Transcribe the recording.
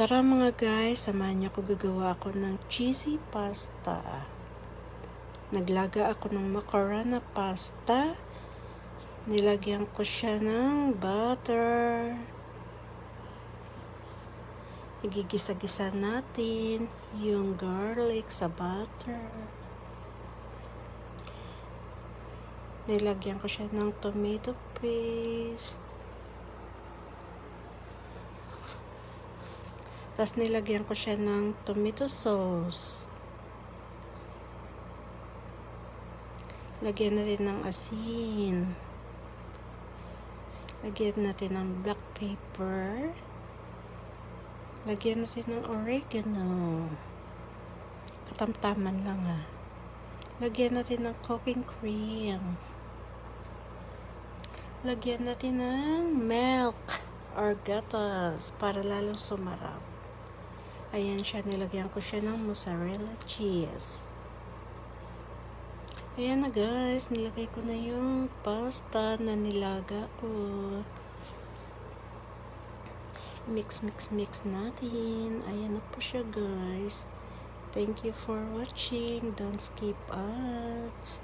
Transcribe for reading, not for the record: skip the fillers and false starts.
Tara mga guys, samahan niyo ako, gagawa ako ng cheesy pasta. Naglaga ako ng macarona pasta. Nilagyan ko siya ng butter. Igigisa-gisa natin yung garlic sa butter. Nilagyan ko siya ng tomato paste. Tapos nilagyan ko siya ng tomato sauce. Lagyan natin ng asin. Lagyan natin ng black pepper. Lagyan natin ng oregano. Katamtaman lang ha. Lagyan natin ng cooking cream. Lagyan natin ng milk or gatas para lalong sumarap. Ayan siya, nilagyan ko siya ng mozzarella cheese. Ayan na guys, nilagay ko na yung pasta na nilaga ko. Mix natin. Ayan na po siya guys. Thank you for watching. Don't skip ads.